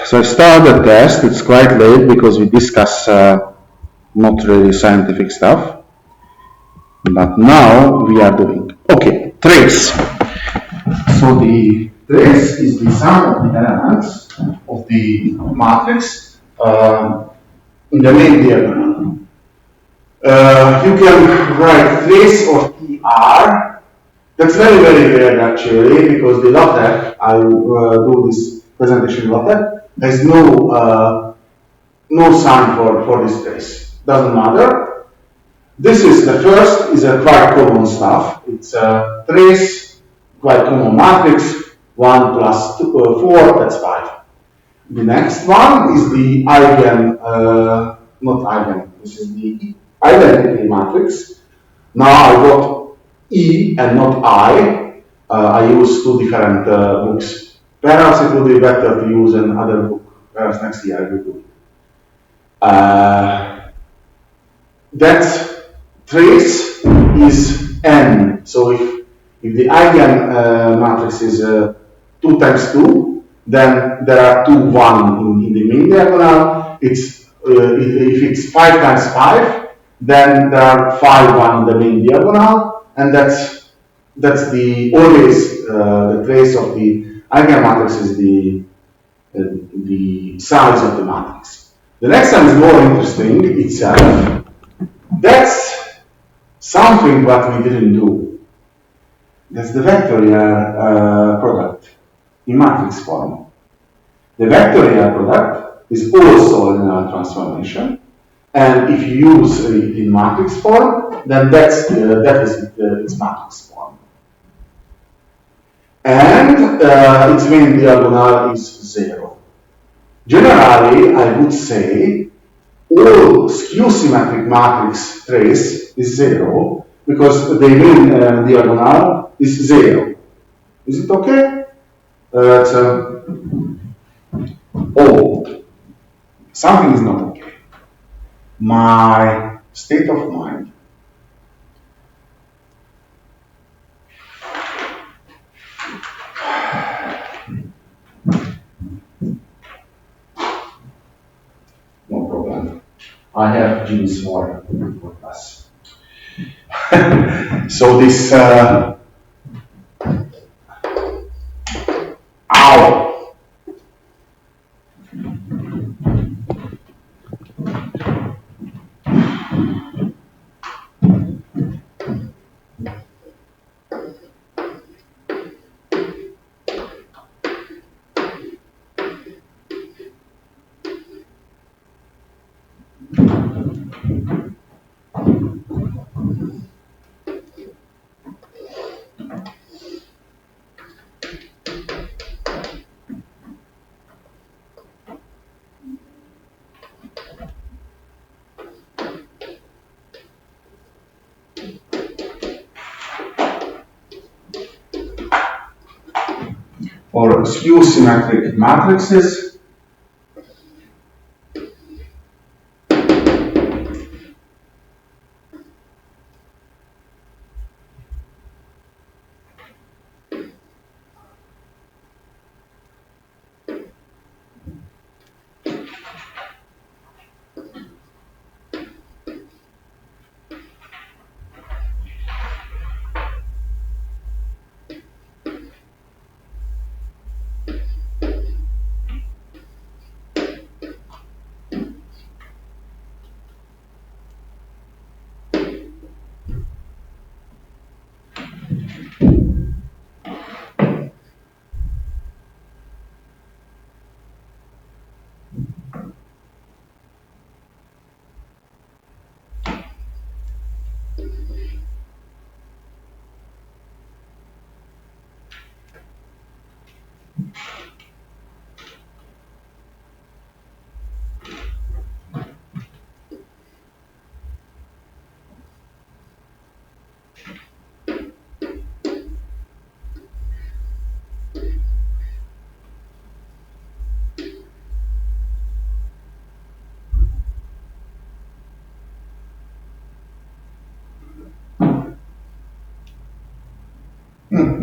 So I started the test. It's quite late because we discuss not really scientific stuff. But now we are doing. Okay, trace. So the trace is the sum of the elements of the matrix in the main diagonal. You can write trace of TR. That's very, very weird actually, because the LaTeX, I do this presentation in LaTeX, has no sign for this trace. Doesn't matter. This is the first, is a quite common stuff. It's a trace, quite common matrix, 1 plus 2, 4, that's 5. The next one is the not eigen, this is the identity matrix. Now I got E and not I. I use two different books. Perhaps it would be better to use another book. Perhaps next year I will do it. That trace is n. So if the eigen matrix is 2 times 2, then there are 2 1 in the main diagonal. It's if it's 5 times 5, then there are 5 1 in the main diagonal, and that's the always the trace of the eigen matrix is the size of the matrix. The next one is more interesting itself. That's something what we didn't do. That's the vectorial product in matrix form. The vectorial product is also a linear transformation, and if you use it in matrix form, then that is its matrix form. And its main diagonal is 0. Generally, I would say all skew-symmetric matrix trace is 0 because the main diagonal is 0. Is it okay? It's old. Something is not okay. My state of mind. No problem. I have genes for us. So this ow. Or skew-symmetric matrices.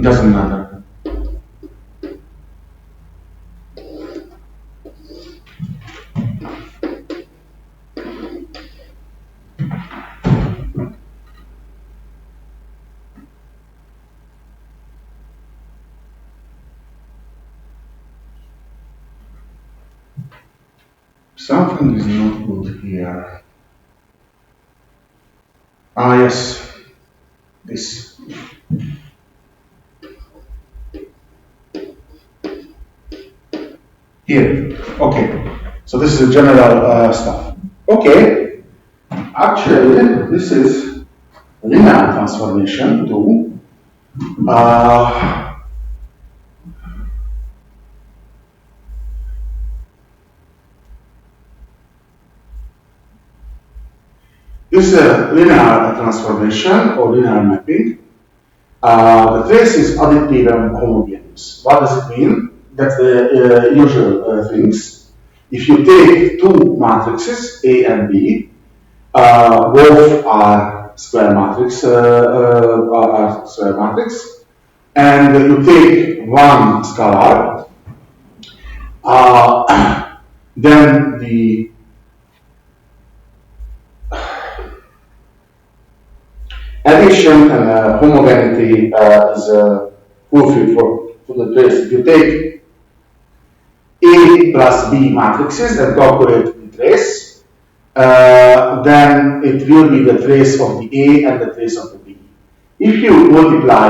Doesn't matter. Something is not good here. Ah, yes, this. Here, okay. So this is the general stuff. Okay, actually, this is linear transformation too. This is a linear transformation or linear mapping. The trace is additive and homogeneous. What does it mean? That's the usual things. If you take two matrices, A and B, both are square matrix, and you take one scalar, then the addition and homogeneity is fulfilled for the trace. If you take A plus B matrices and calculate the trace, then it will be the trace of the A and the trace of the B. If you multiply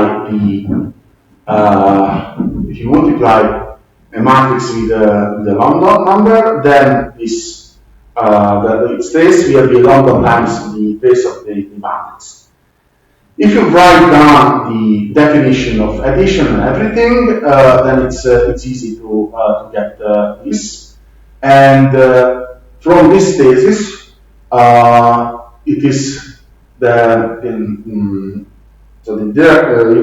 a matrix with the London number, then its trace will be London times the trace of the matrix. If you write down the definition of addition and everything, then it's easy to get this. And from this thesis, it is you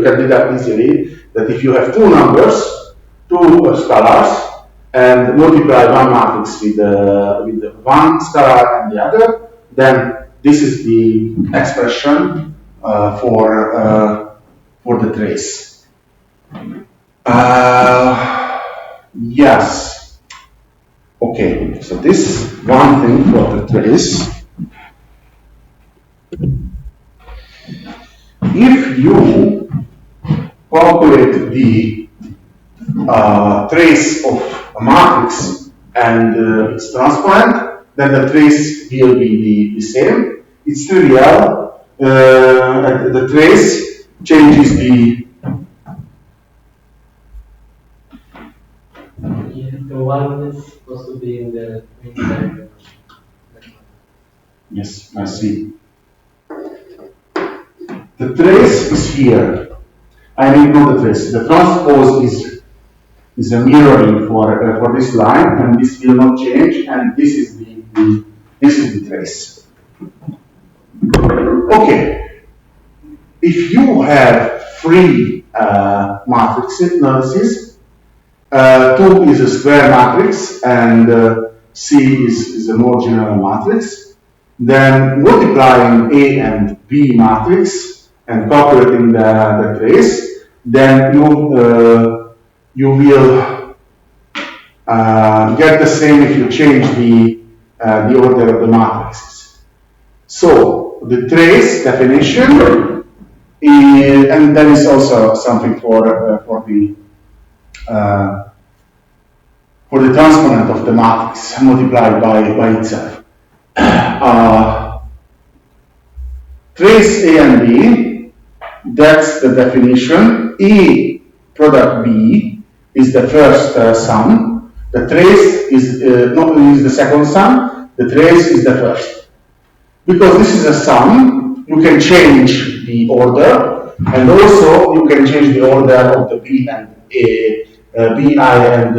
can deduct easily that if you have two numbers, two scalars, and multiply one matrix with one scalar and the other, then this is the expression for the trace. Yes. Okay, so this is one thing for the trace. If you calculate the trace of a matrix and it's transparent, then the trace will be the same. It's trivial. The trace changes the. Yeah, the one is supposed to be in the diagram. Yes, I see. The trace is here. I mean, not the trace. The transpose is a mirroring for this line, and this will not change. And this is the trace. Okay. If you have three matrices, 2 is a square matrix and C is a more general matrix, then multiplying A and B matrix and calculating the trace, then you will get the same if you change the order of the matrices. So the trace definition is, and there is also something for the transponent of the matrix multiplied by itself. Trace A and B, that's the definition. A product B is the first sum. The trace is the second sum. The trace is the first. Because this is a sum, you can change the order, and also you can change the order of the B and A. BI and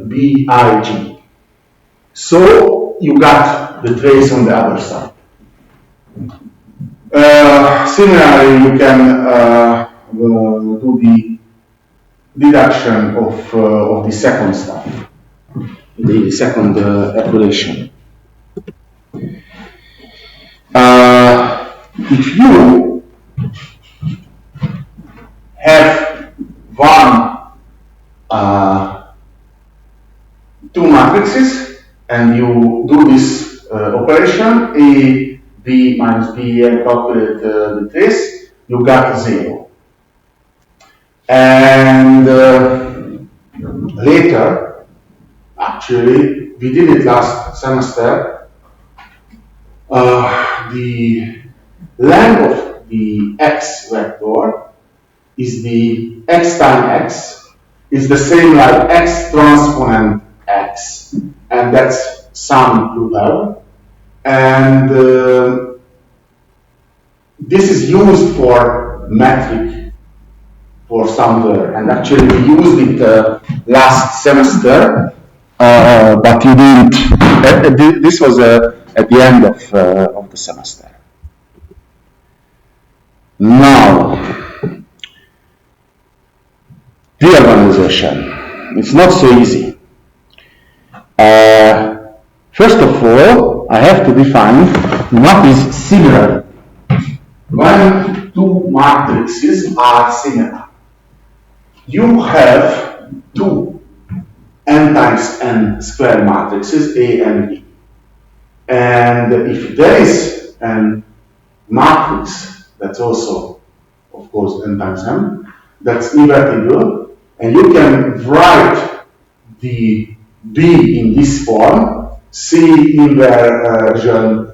BIG. So you got the trace on the other side. Similarly, you can do the deduction of the second stuff, the second equation. If you have two matrices and you do this operation A, B minus B and calculate the trace, you got 0. And later, actually, we did it last semester. The length of the x vector is the x times x is the same like x transponent x, and that's sum you have. And this is used for metric for some word, and actually we used it last semester, but you didn't. This was at the end of the semester. Now, reorganization. It's not so easy. First of all, I have to define what is similar. When two matrices are similar, you have two n times n square matrices, A and B. And if there is a matrix that's also, of course, n times n, that's invertible, and you can write the B in this form, C inversion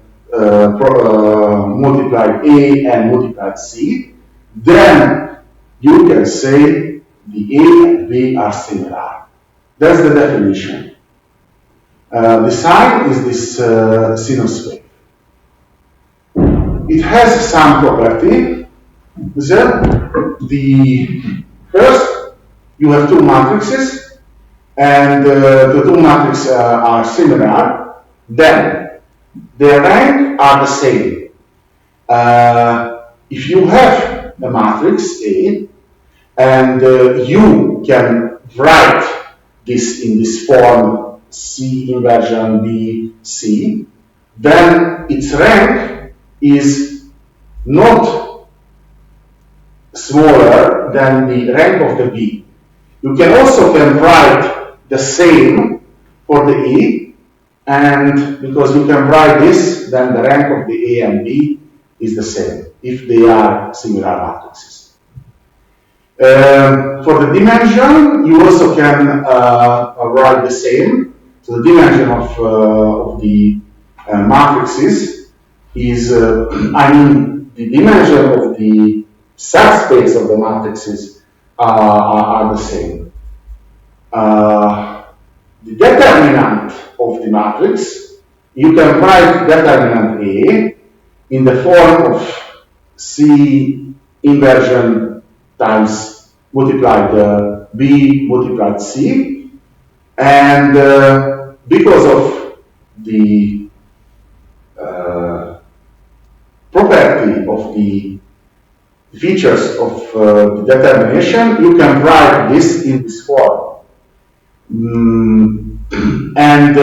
multiplied A and multiplied C, then you can say the A and B are similar. That's the definition. The sign is this sinus wave. It has some property. The first, you have two matrices, and the two matrices are similar. Then their rank are the same. If you have a matrix A, and you can write this in this form C inversion B C, then its rank is not smaller than the rank of the B. You can also write the same for the E, and because you can write this, then the rank of the A and B is the same if they are similar matrices. For the dimension, you also can write the same. So the dimension of the matrices is, the dimension of the subspace of the matrices are the same. The determinant of the matrix, you can write determinant A in the form of C inversion times multiplied B multiplied C, and because of the property of the features of the determination, you can write this in this form. And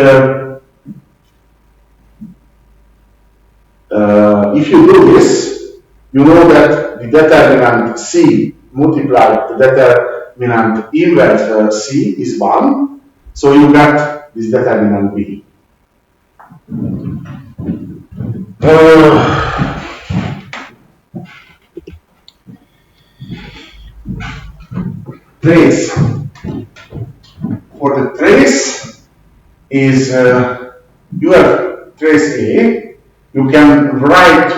if you do this, you know that the determinant C multiplied the determinant inverse C is 1, so you get this determinant B. Trace. For the trace is, you have trace A, you can write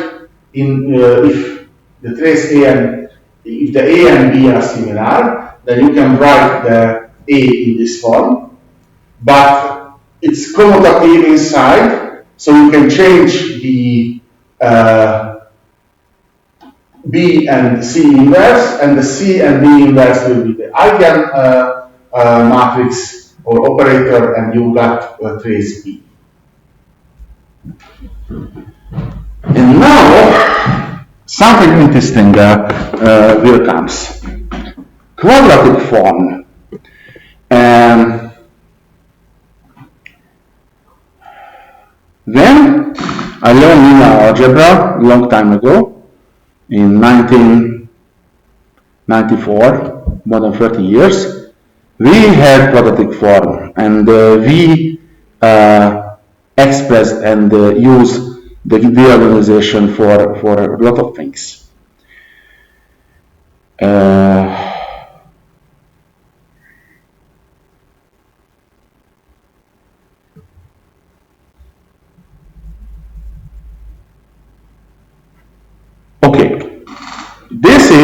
in, if the trace A and, if the A and B are similar, then you can write the A in this form, but it's commutative inside, so you can change the B and C inverse, and the C and B inverse will be the eigen matrix or operator, and you got trace B. And now something interesting will comes. Quadratic form. Then I learned in algebra a long time ago, in 1994, more than 30 years, we had quadratic form, and we expressed and used the reorganization for a lot of things.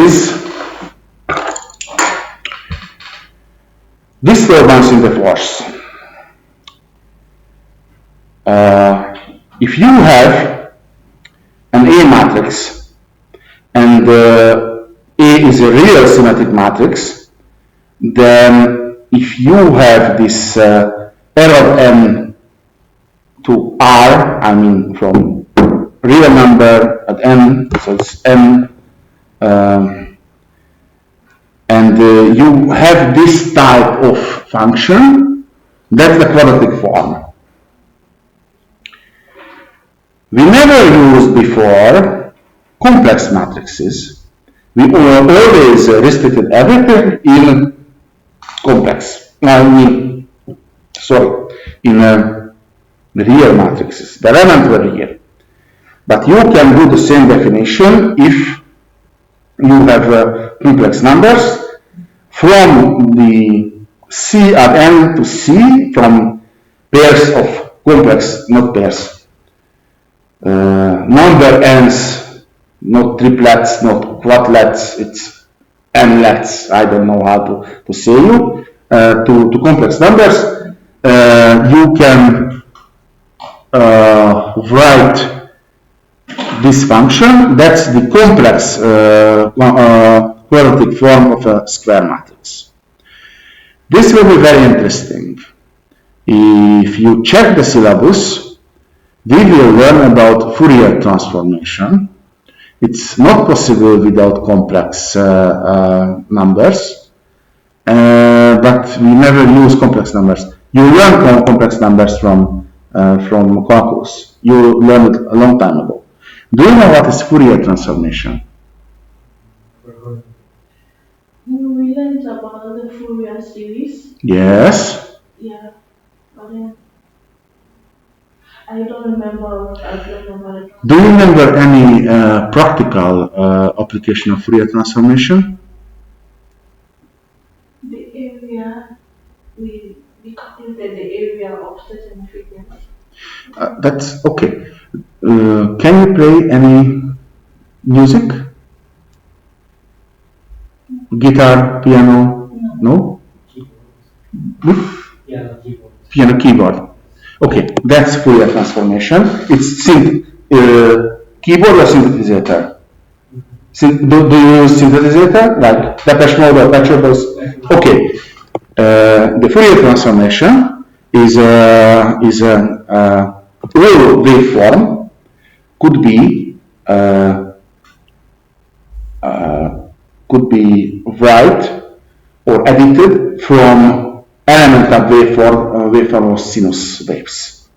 is disturbance in the force. If you have an A matrix and A is a real symmetric matrix, then if you have this error n to r, I mean from real number at n, so it's n, and you have this type of function, that's the quadratic form. We never used before complex matrices. We always restricted everything in complex. In real matrices. The elements were real. But you can do the same definition if you have complex numbers from the C at n to C, from pairs of complex, not pairs, number n's, not triplets, not quadlets, it's nlets, I don't know how to say you, to complex numbers, you can write this function, that's the complex quadratic form of a square matrix. This will be very interesting. If you check the syllabus, we will learn about Fourier transformation. It's not possible without complex numbers, but we never use complex numbers. You learn complex numbers from calculus. You learned it a long time ago. Do you know what is Fourier transformation? We learned about the Fourier series. Yes. Yeah, but then I don't remember. Do you remember any practical application of Fourier transformation? The area, we calculated the area of certain frequency. That's okay. Can you play any music? Guitar, piano? No? Piano keyboard. Piano keyboard. Okay, that's Fourier transformation. It's keyboard or synthesizer? Do you use synthesizer? Like Depeche Mode or Pet Shop Boys? Okay. The Fourier transformation is a all waveform could be write or edited from elemental waveform of sinus waves.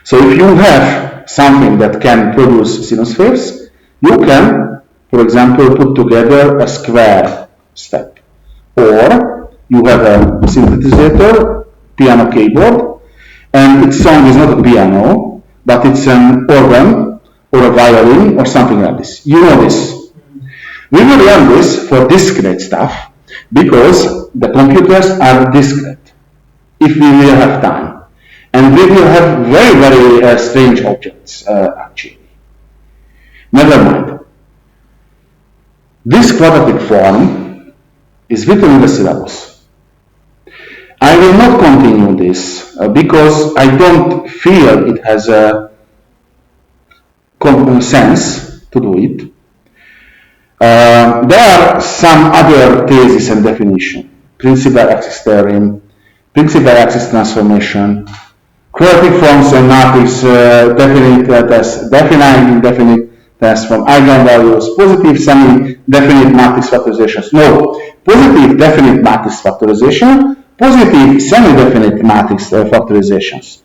So if you have something that can produce sinus waves, you can, for example, put together a square step. Or you have a synthesizer, piano keyboard, and its sound is not a piano, but it's an organ or a violin or something like this. You know this. We will learn this for discrete stuff because the computers are discrete, if we will have time. And we will have very, very strange objects, actually. Never mind. This quadratic form is written in the syllabus. I will not continue this because I don't feel it has a common sense to do it. There are some other theses and definition. Principal axis theorem, principal axis transformation, quadratic forms and matrix, definite test, definite indefinite test from eigenvalues, positive semi-definite matrix factorizations. No, positive definite matrix factorization, positive semi-definite matrix factorizations.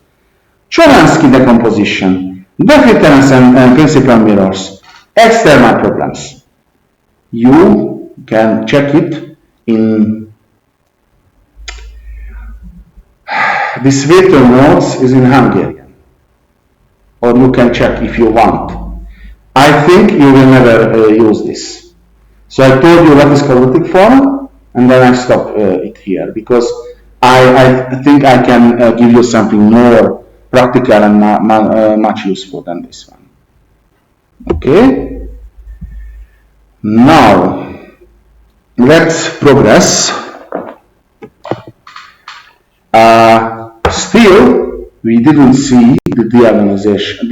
Chomsky decomposition, difference and principal mirrors, external problems. You can check it in this Vector notes is in Hungarian, or you can check if you want. I think you will never use this. So I told you what is quadratic form, and then I stop it here because I think I can give you something more practical and much useful than this one. Okay. Now, let's progress. Still, we didn't see the diagonalization,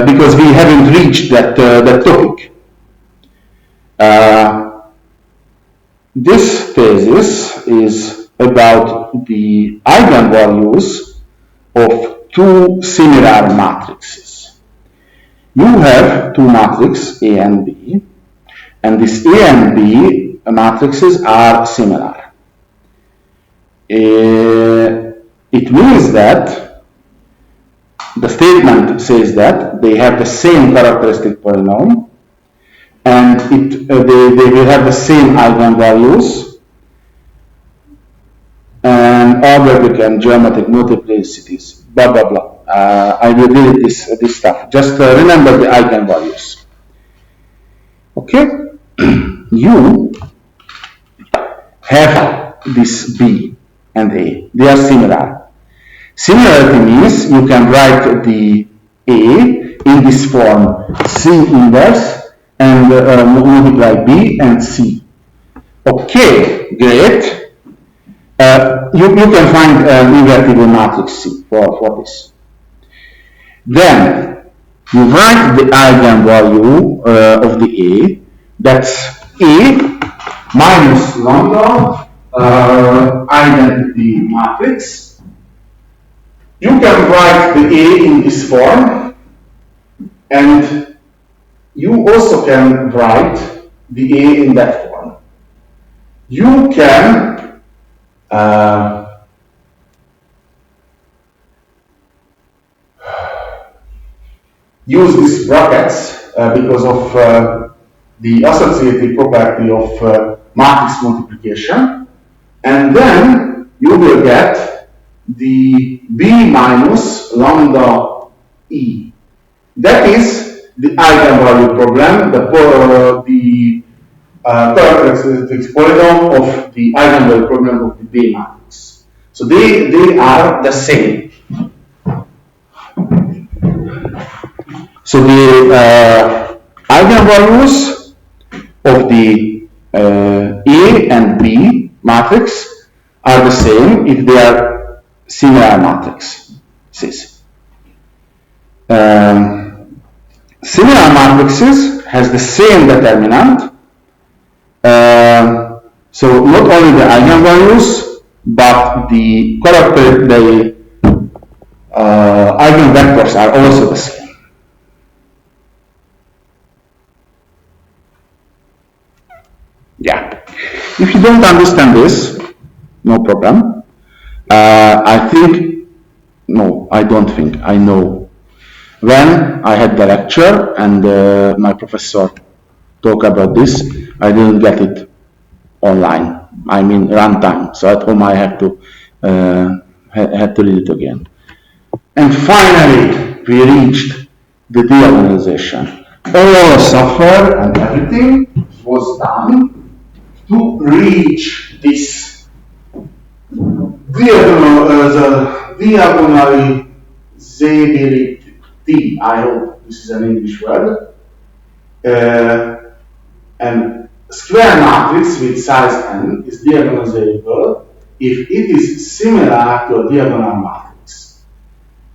because we haven't reached that topic. This thesis is about the eigenvalues of two similar matrices. You have two matrices A and B, and these A and B matrices are similar. It means that the statement says that they have the same characteristic polynomial, and they will have the same eigenvalues and algebraic and geometric multiplicities, blah blah blah. I will delete this stuff. Just remember the eigenvalues. Okay, you have this B and A. They are similar. Similarity means you can write the A in this form: C inverse and multiply B and C. Okay, great. You can find an invertible matrix C for this. Then you write the eigenvalue of the A. That's A minus lambda identity matrix. You can write the A in this form, and you also can write the A in that form. You can use these brackets because of the associative property of matrix multiplication, and then you will get the B minus lambda E. That is the eigenvalue problem, the characteristics polynomial of the eigenvalue problem of the B matrix. So they are the same. So the eigenvalues of the A and B matrix are the same if they are similar matrices. Similar matrices has the same determinant. So not only the eigenvalues, but the eigenvectors are also the same. Yeah. If you don't understand this, no problem. I don't think, I know. When I had the lecture and my professor talked about this, I didn't get it online. I mean runtime. So at home I had to read it again. And finally, we reached the diagonalization. All software and everything was done to reach this diagonalizability. I hope this is an English word. And square matrix with size n is diagonalizable if it is similar to a diagonal matrix.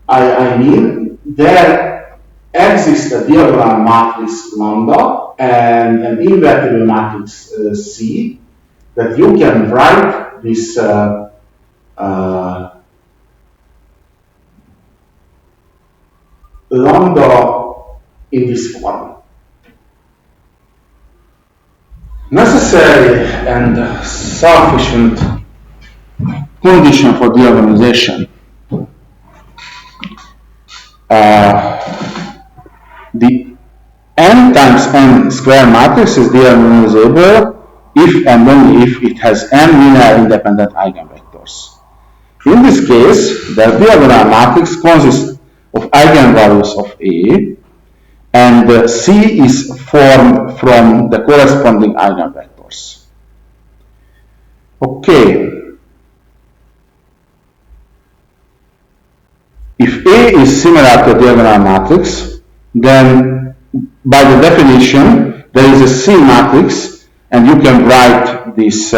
I mean, there exists a diagonal matrix lambda and an invertible matrix C that you can write this lambda in this form. Necessary and sufficient condition for diagonalization. The n times n square matrix is diagonalizable if and only if it has n linear independent eigenvectors. In this case, the diagonal matrix consists of eigenvalues of A, and C is formed from the corresponding eigenvectors. Okay. If A is similar to a diagonal matrix, then by the definition, there is a C matrix, and you can write this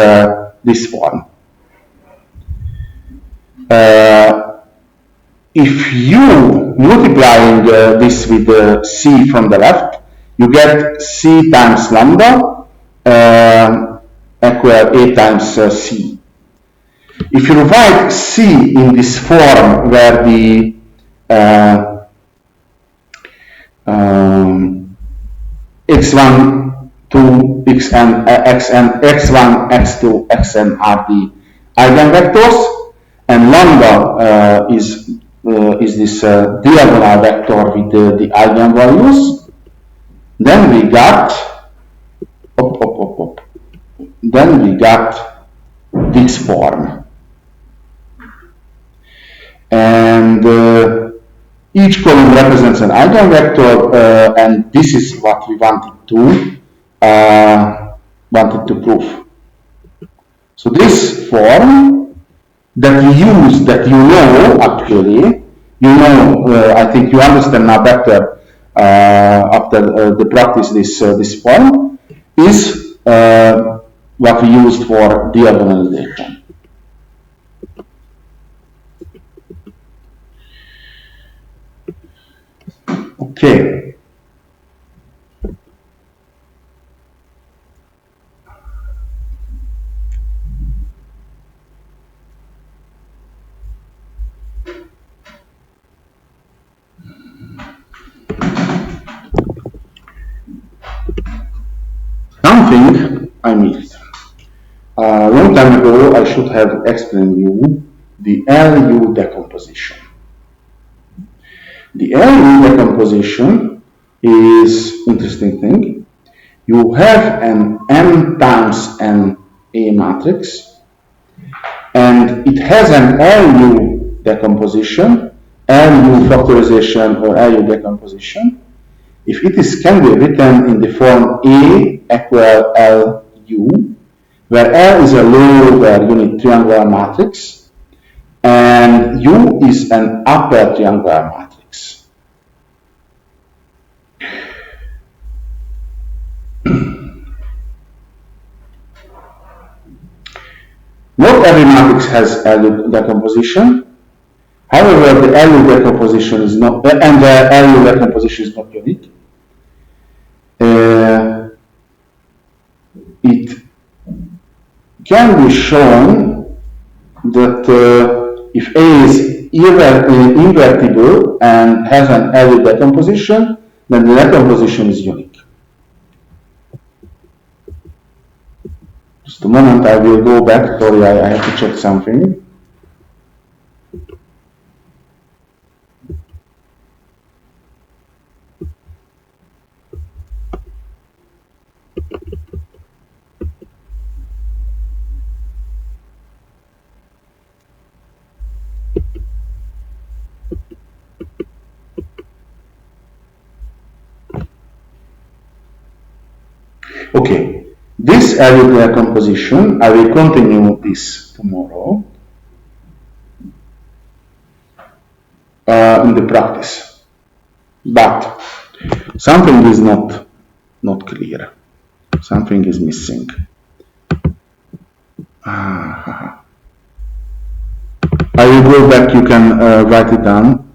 this form. If you multiplying this with C from the left, you get C times lambda equal A times C. If you write C in this form where the x1, 2, xn, xn, x1, x2, xn are the eigenvectors, and lambda is this diagonal vector with the eigenvalues, then we got then we got this form, and each column represents an eigenvector, and this is what we wanted to prove. So this form that we use, that you know actually, I think you understand now better after the practice this form, is what we used for diagonalization. Okay. Something I missed. A long time ago, I should have explained you the LU decomposition. The LU decomposition is interesting thing. You have an M times an A matrix, and it has an LU decomposition, LU factorization or LU decomposition. If it can be written in the form A equal LU, where L is a lower unit triangular matrix, and U is an upper triangular matrix. Not every matrix has LU decomposition. However, the LU decomposition is not, and the LU decomposition is not unique. It can be shown that if A is invertible and has an LU decomposition, then the decomposition is unique. Just a moment, I will go back. Sorry, I have to check something. Okay, this LU decomposition, I will continue this tomorrow in the practice, but something is not clear. Something is missing. I will go back. You can write it down.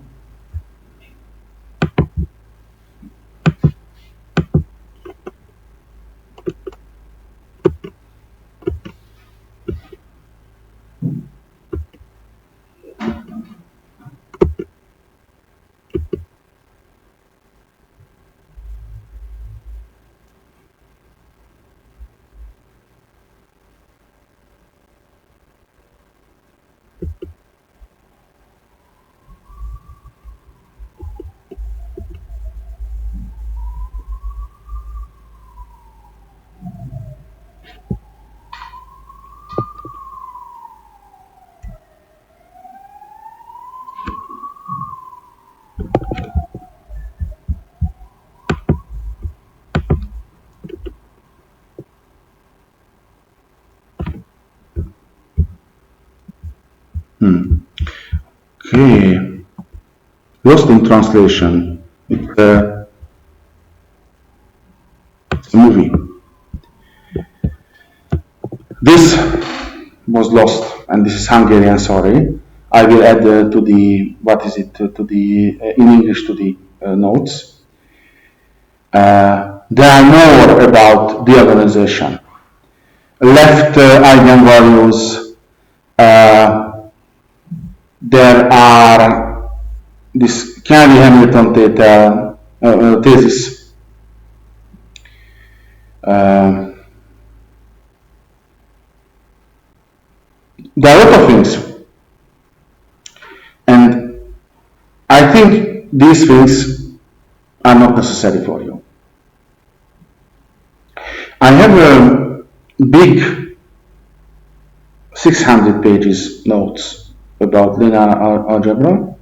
Okay, lost in translation. was lost, and this is Hungarian, sorry. I will add to the, what is it, to the, in English to the notes. There are more about the organization. Left eigenvalues, there are this Kennedy-Hamilton thesis. There are a lot of things, and I think these things are not necessary for you. I have a big 600 pages notes about linear algebra.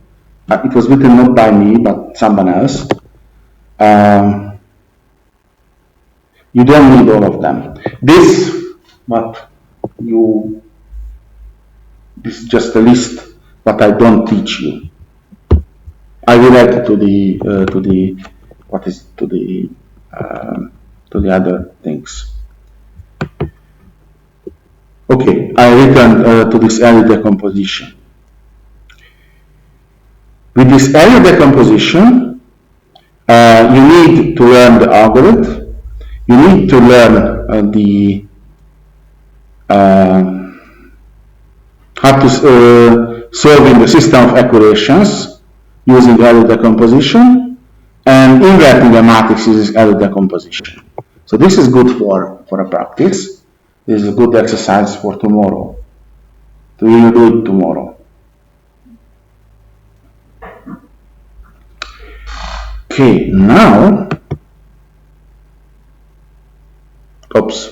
It was written not by me, but someone else. You don't need all of them. This is just a list, but I don't teach you. I will add to the other things. Okay, I return to this area decomposition. With this area decomposition, you need to learn the algorithm. You need to learn how to solve in the system of equations using area decomposition, and inverting a matrix uses area decomposition. So this is good for a practice. This is a good exercise for tomorrow. So we will do it tomorrow. Okay, now, oops.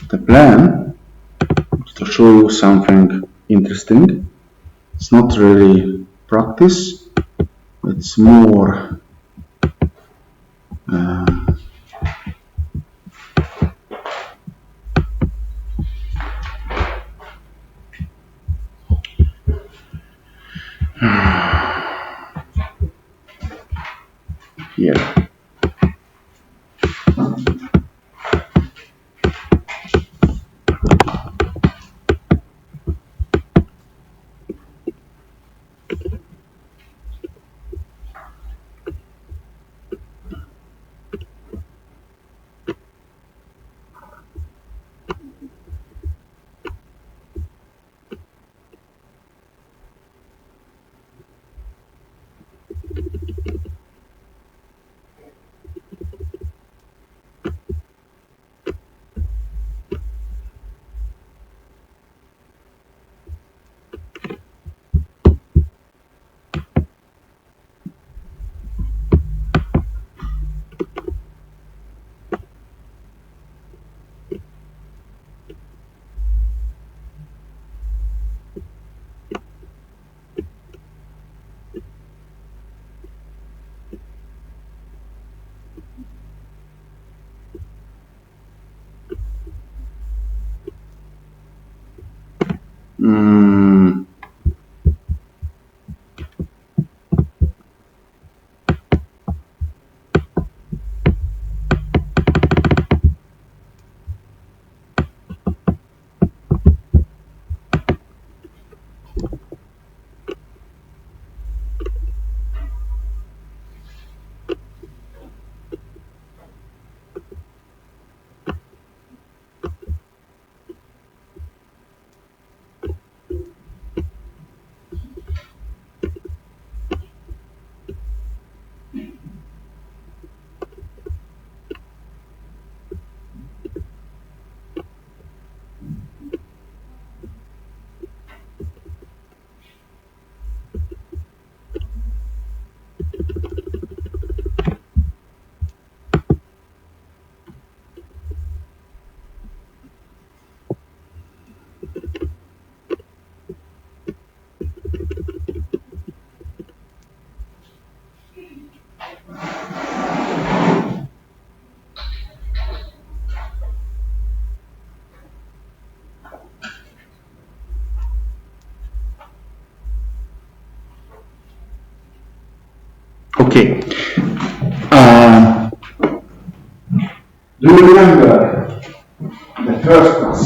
The plan is to show you something interesting. It's not really practice, it's more here. Mm, okay. Do you remember the first class?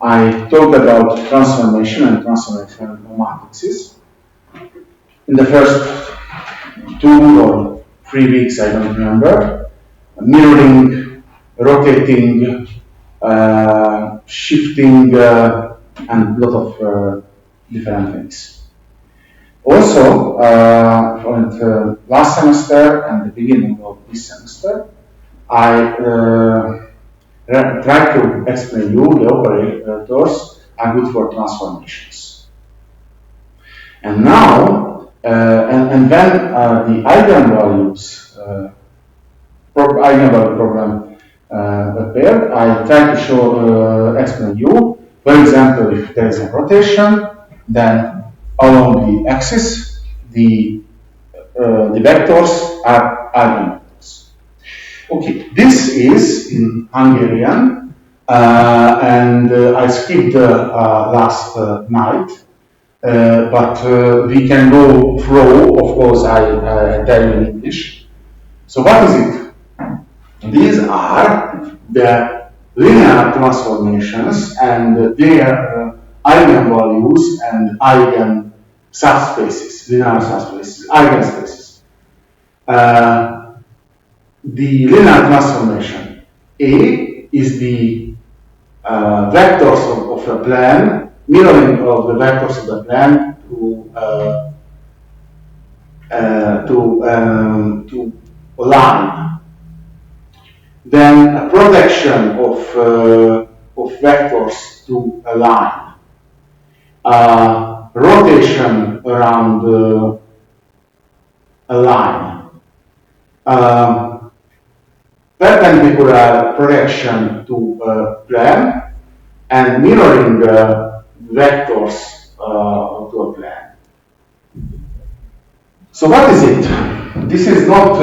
I talked about transformation and transformation matrices. In the first 2 or 3 weeks, I don't remember, mirroring, rotating, shifting, and a lot of different things. Also, for the last semester and the beginning of this semester, I try to explain you the operators are good for transformations. And now, and when the eigenvalues, eigenvalue problem appeared, I try to show, explain you. For example, if there is a rotation, then along the axis, the vectors are eigenvectors. Okay, this is in Hungarian, and I skipped last night, but we can go through. Of course, I tell you in English. So what is it? These are the linear transformations and their eigenvalues and eigen subspaces, linear subspaces, eigenspaces. The linear transformation A is the vectors of a plane, mirroring of the vectors of the plane to a line. Then a projection of vectors to a line. Rotation around a line. Perpendicular projection to a plane and mirroring vectors to a plane. So what is it? This is not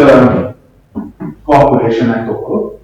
calculation at all.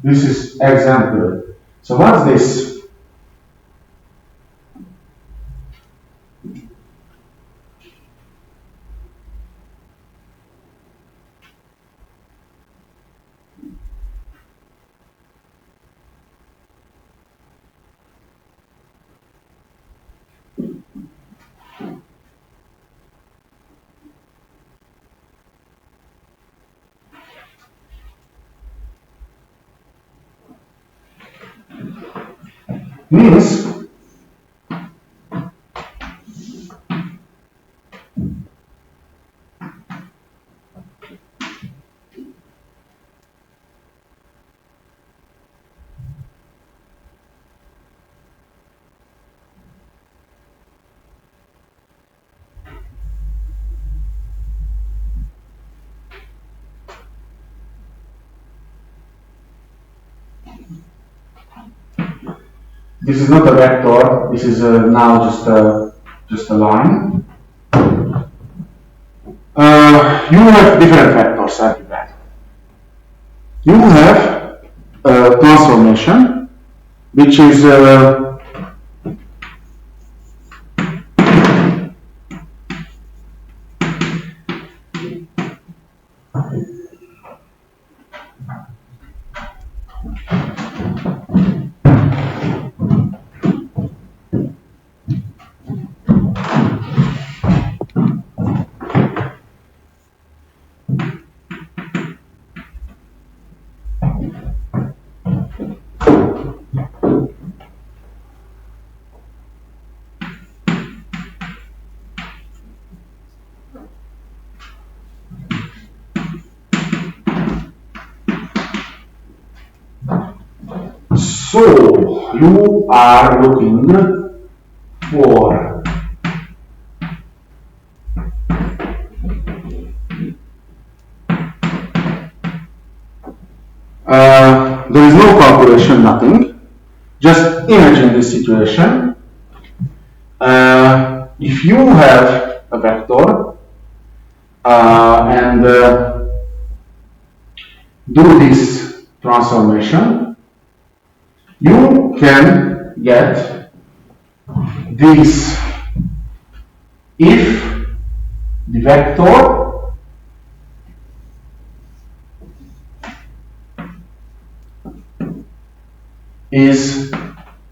This is example. So what's this? Means this is not a vector. This is now just a line. You have different vectors everywhere. You have a transformation, which is so you are looking for there is no calculation, nothing. Just imagine this situation. If you have a vector and do this transformation, you can get this if the vector is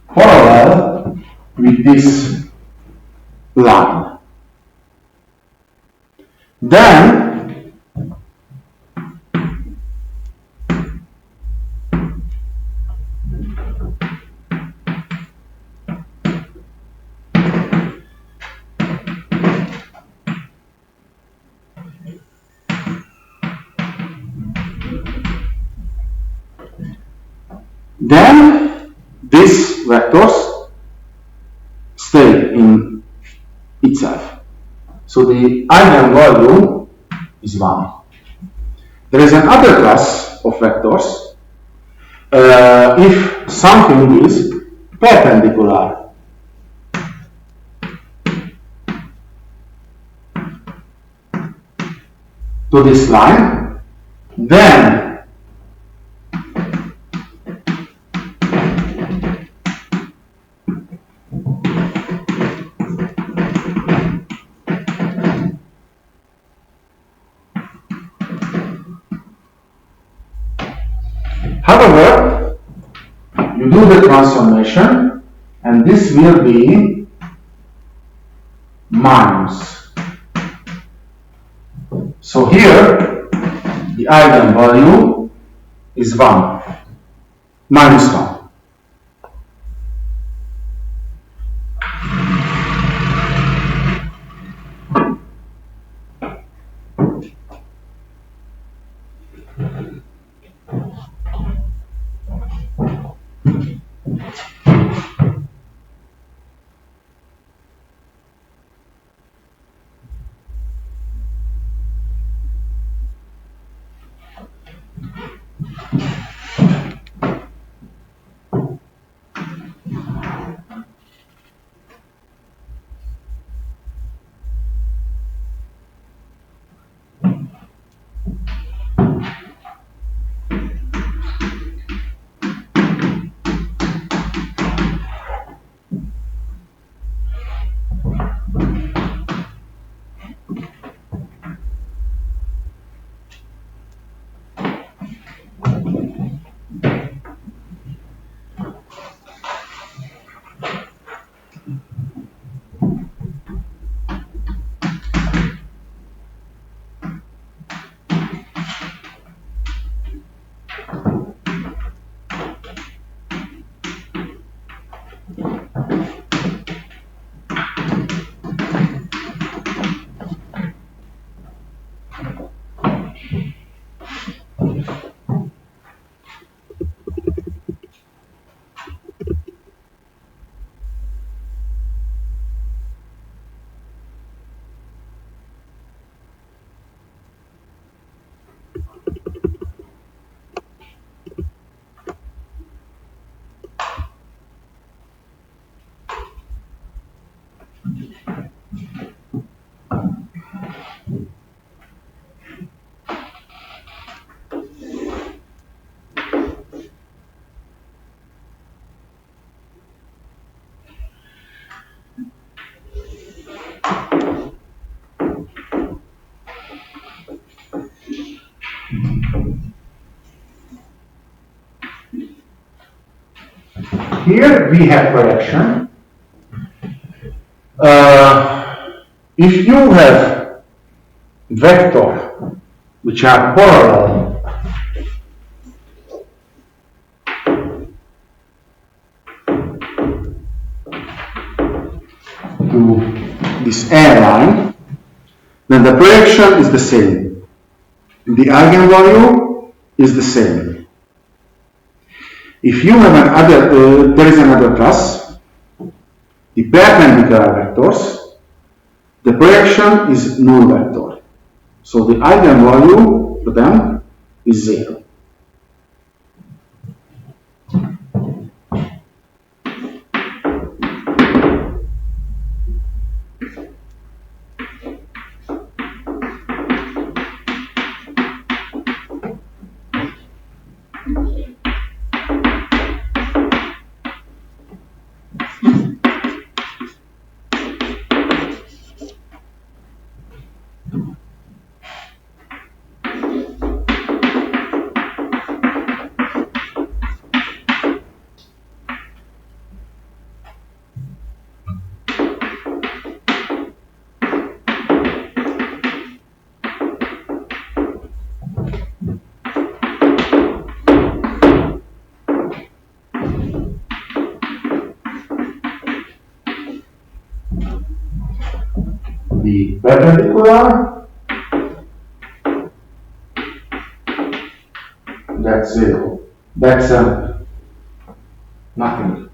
parallel with this line. Then these vectors stay in itself. So the eigenvalue is 1. There is another class of vectors if something is perpendicular to this line, then however, you do the transformation and this will be minus. So here the eigenvalue is 1, minus 1. Here we have projection. If you have vector which are parallel to this airline, then the projection is the same. The eigenvalue is the same. If you have there is another class, the perpendicular vectors, the projection is null vector. So the eigenvalue for them is 0. The perpendicular, that's 0. That's nothing.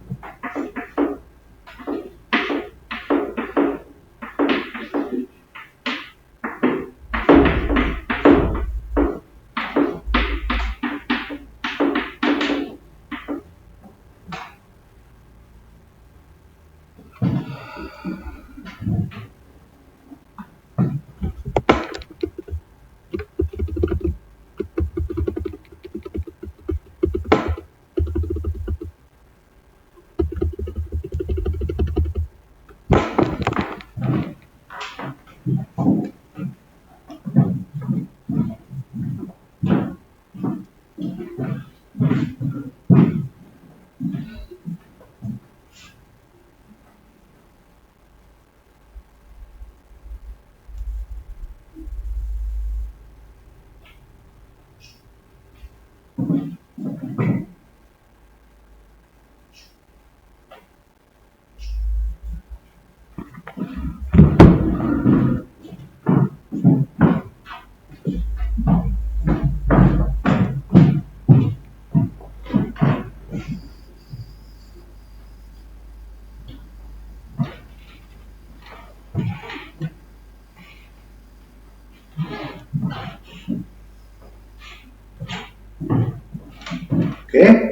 Okay?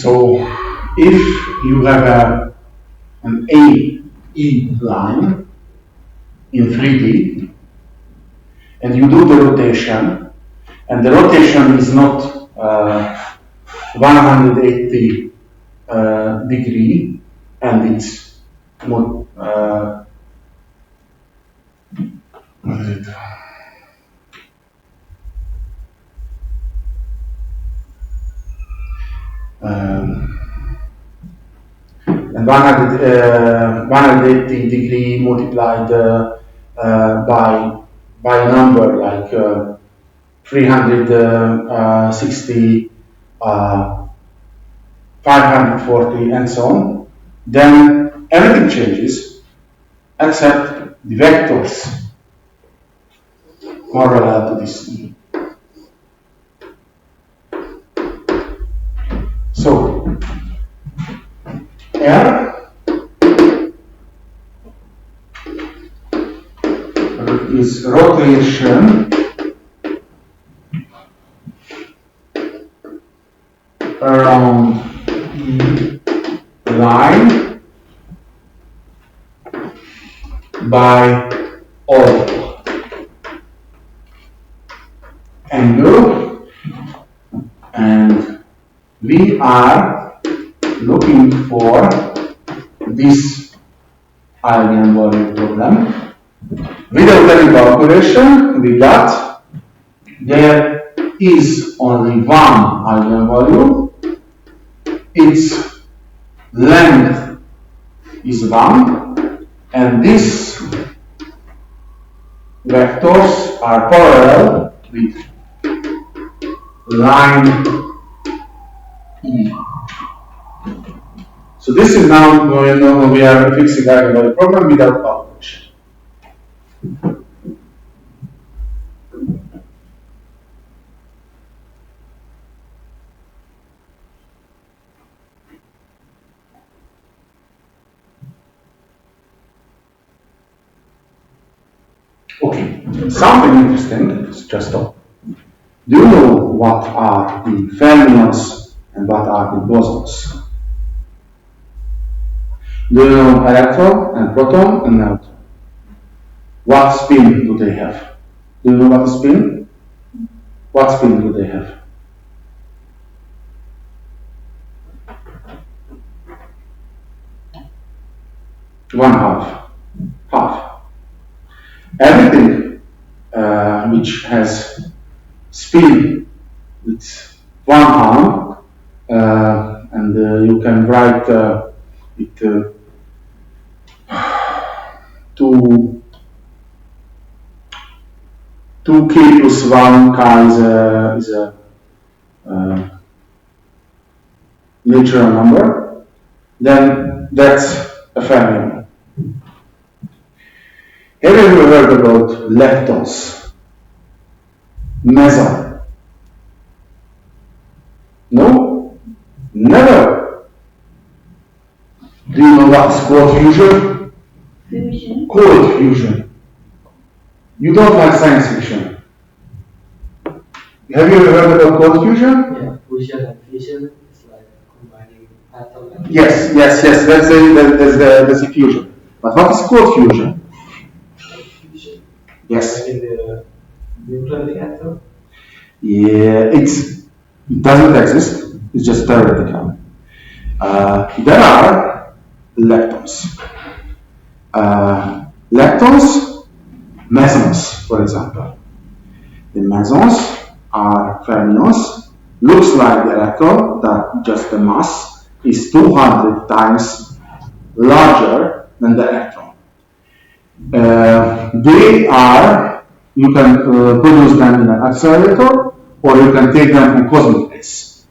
So if you have an AE line in 3D and you do the rotation, and the rotation is not 180 degree, and it's not what is it? And 180 degree multiplied by a number like 360, 540, and so on, then everything changes except the vectors parallel to this E. So R is rotation around E line by orbital angle, and we are looking for this eigenvalue problem. Without any calculation, we got there is only one eigenvalue. Its length is 1, and these vectors are parallel with line E. So this is now when we are fixing eigenvalue problem without calculation. Okay, something interesting is just stop. Do you know what are the fermions and what are the bosons? Do you know electron and proton and neutron? What spin do they have? Do you know what spin? What spin do they have? One half. Half. Everything which has spin with one half, and you can write it 2k plus 1 chi is a natural number, then that's a fermion. Have you ever heard about leptons? Meson? No? Never? Do you know what's cold fusion? Fusion. Cold fusion. You don't like science fiction. Have you ever heard about cold fusion? Yeah, fusion and fission is like combining atom and Yes. That's a fusion. But what is cold fusion? fusion. Yes. Like in the nuclear reactor. Yeah, it doesn't exist. It's just theoretical. There are leptons. Leptons, mesons, for example. The mesons are fermions. Looks like the electron, that just the mass is 200 times larger than the electron. They are, you can produce them in an accelerator, or you can take them in cosmic rays.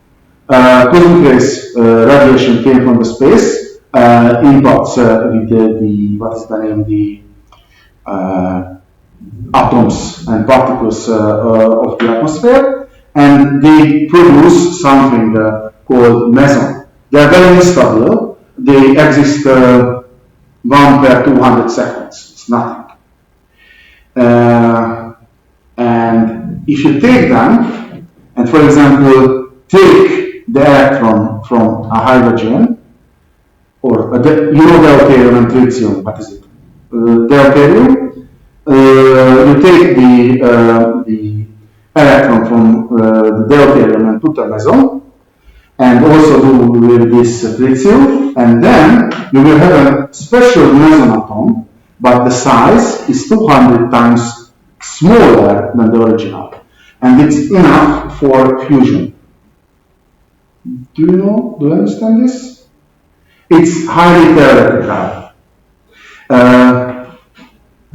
Cosmic rays radiation came from the space, impacts with the what is the name, the atoms and particles of the atmosphere, and they produce something called meson. They are very instable. They exist 1 per 200 seconds. It's nothing. And if you take them, and for example, take the electron from a hydrogen, or deuterium and tritium, what is it? Deuterium. You take the electron from the deuterium and put a meson, and also do with this tritium, and then you will have a special meson atom, but the size is 200 times smaller than the original, and it's enough for fusion. Do you understand this? It's highly theoretical.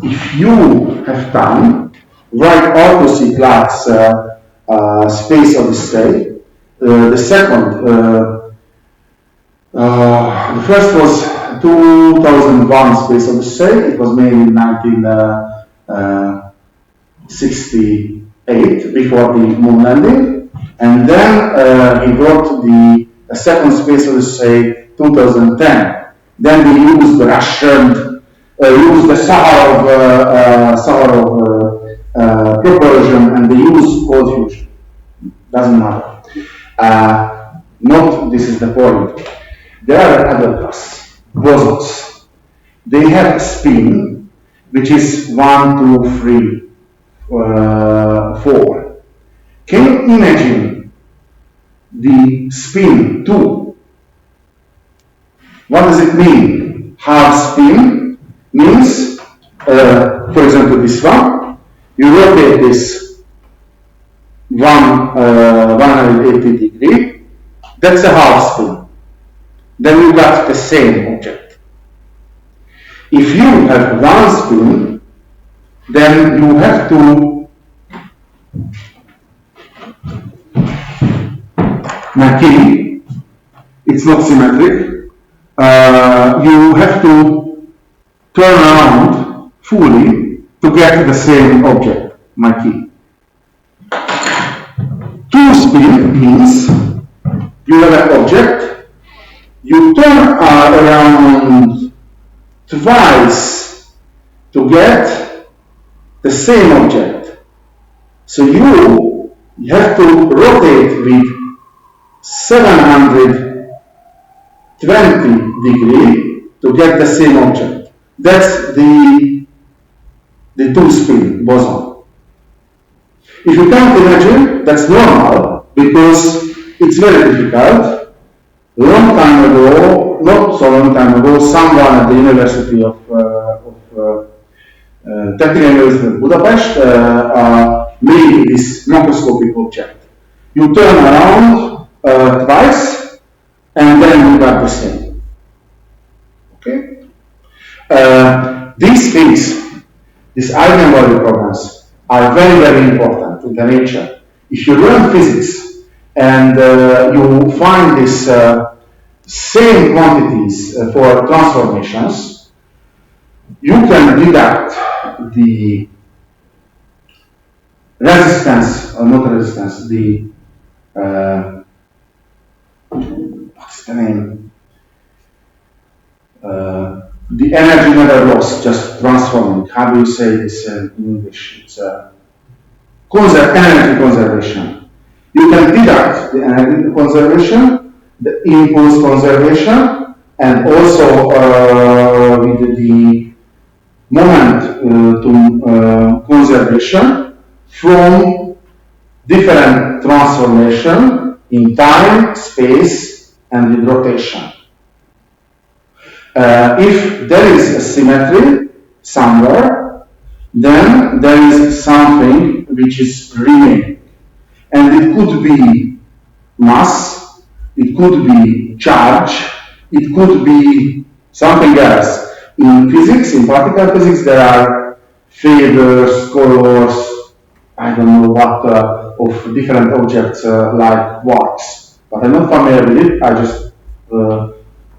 If you have time, write Arthur C. Clarke's Space Odyssey. The second, the first was 2001 Space Odyssey. It was made in 1968, before the moon landing. And then he wrote the second Space Odyssey 2010. Then we used the Russian, used the Sakharov propulsion, and they used cold fusion. Doesn't matter. This is the point. There are other class, bosons. They have a spin which is 1, 2, 3, 4. Can you imagine the spin 2? What does it mean? Half spin means, for example, this one. You rotate this 180 degree. That's a half spin. Then you got the same object. If you have one spin, then you have to Naki, it's not symmetric. You have to turn around fully to get the same object, Naki. Two spin means you have an object, you turn around twice to get the same object. So you have to rotate with 720 degree to get the same object. That's the two-spin boson. If you can't imagine, that's normal, because it's very difficult. Long time ago, not so long time ago, someone at the University of Technical University of Budapest made this macroscopic object. You turn around twice, and then you got the same. Okay? These things, these eigenvalue problems, are very, very important in the nature. If you learn physics and you find these same quantities for transformations, you can deduct the resistance, or not resistance, the what's the name? The energy never lost, just transforming. How do you say this in English? It's energy conservation. You can deduct the energy conservation, the impulse conservation, and also with the momentum conservation from different transformation in time, space, and with rotation. If there is a symmetry somewhere, then there is something which is remaining. And it could be mass, it could be charge, it could be something else. In physics, in particle physics, there are flavors, colors, I don't know what, of different objects like quarks. But I'm not familiar with it, I just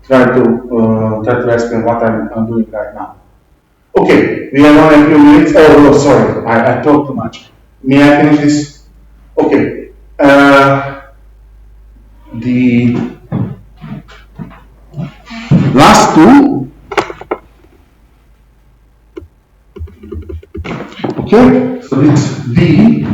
try to explain what I'm doing right now. Okay, we have only a few minutes. Oh, no, sorry, I talked too much. May I finish this? Okay. The last two. Okay, so it's D.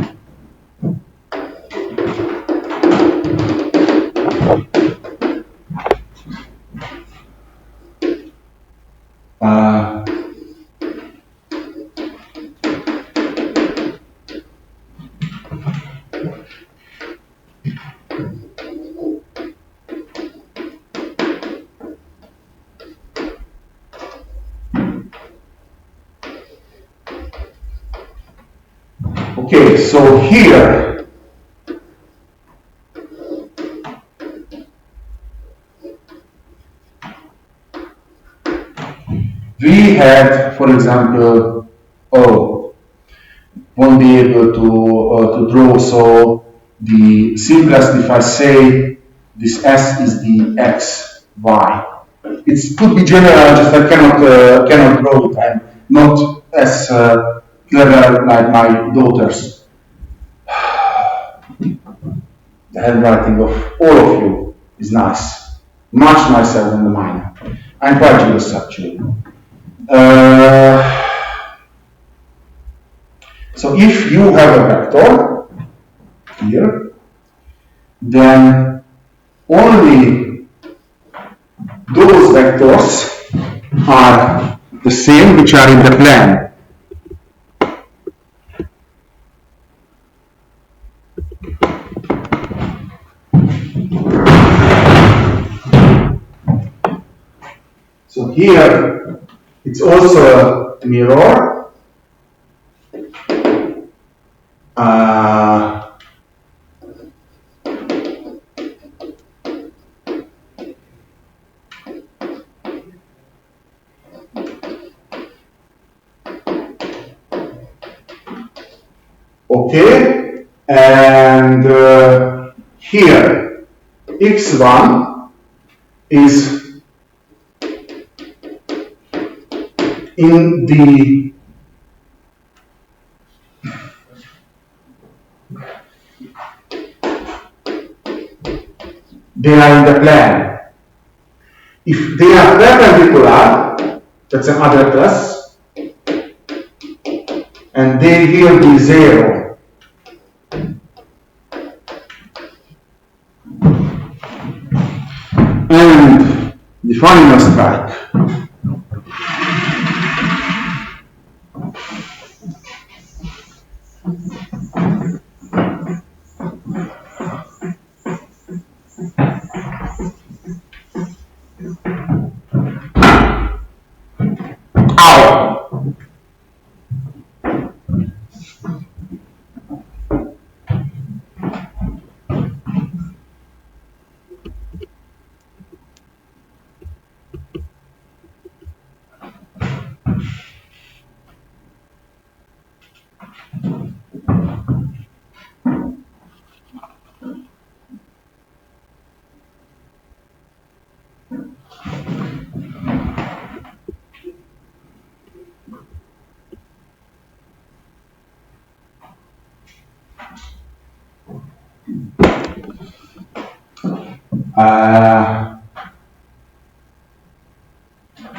Okay, so here we had, for example, won't be able to draw. So the simplest, if I say this S is the X, Y. It could be general, just I cannot draw it. I'm not as clever like my daughters. The handwriting of all of you is nice, much nicer than mine. I'm quite jealous actually. So if you have a vector here, then only those vectors are the same which are in the plane. So here it's also a mirror. Okay, and here x1 is in the they are in the plane. If they are perpendicular, that's another plus, and they will be 0. And the final strike.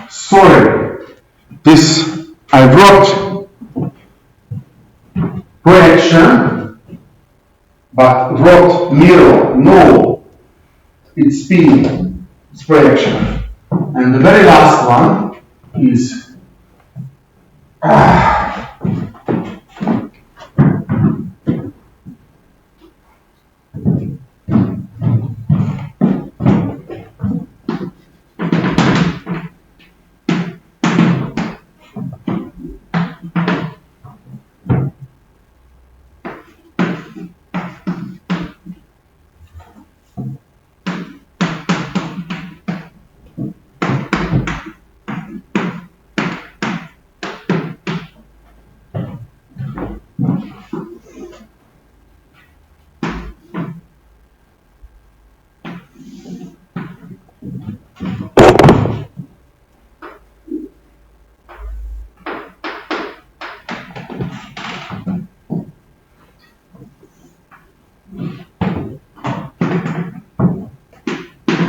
Sorry, this I wrote projection, but wrote mirror. No, it's P, it's projection. And the very last one is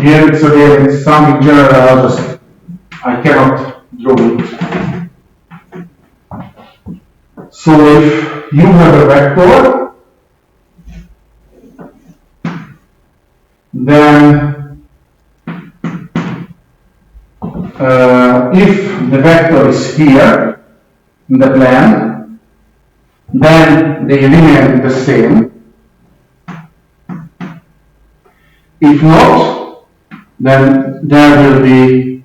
here it's again it's something general, I cannot draw it. So if you have a vector, then if the vector is here in the plane, then they remain the same. If not, then there will be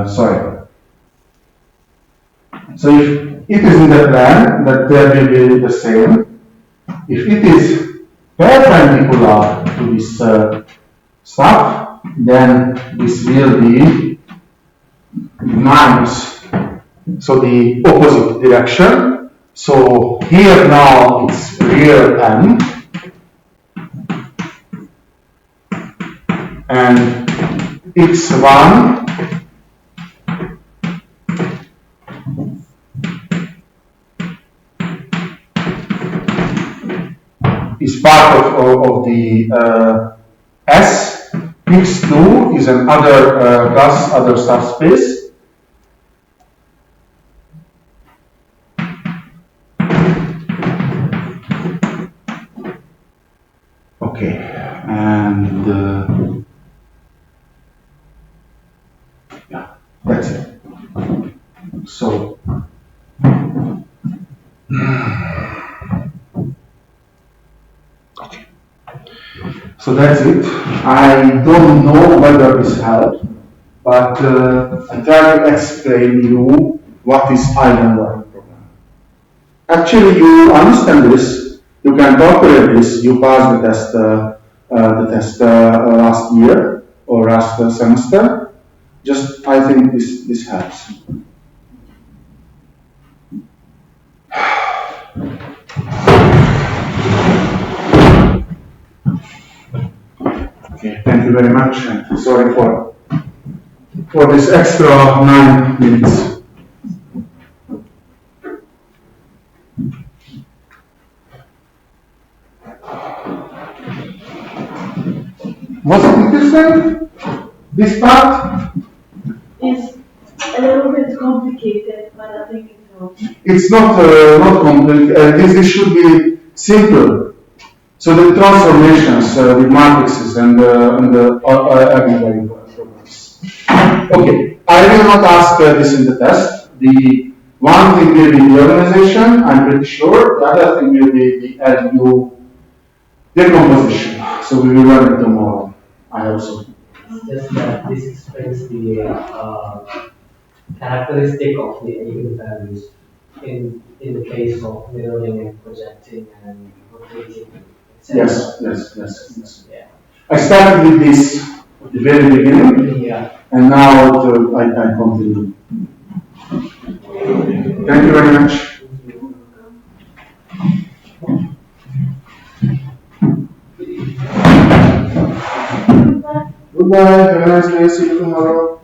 sorry. So if it is in the plane, that there will be the same. If it is perpendicular to this stuff, then this will be minus, so the opposite direction. So here now it's real m, and x1 is part of the S. X2 is another class, other subspace. Okay, and yeah, that's it. So okay. So that's it. I don't know whether this helped, but I try to explain you what is eigenvalue program. Actually, you understand this. You can calculate this. You passed the test last year or last semester. Just I think this helps. Okay, thank you very much, and sorry for this extra 9 minutes. Was it interesting? This part? It's a little bit complicated, but I think it helps. It's not complicated. This should be simple. So the transformations with matrices and the arbitrary programs. Okay, I will not ask this in the test. The one thing will be the organization, I'm pretty sure. The other thing will be the LU decomposition. So we will learn it tomorrow. I also. Just that this explains the characteristic of the eigenvalues in the case of mirroring and projecting and rotating. Yes. Yeah. I started with this at the very beginning, Yeah. and now I continue. Thank you very much. Goodbye, have a nice day, see you tomorrow.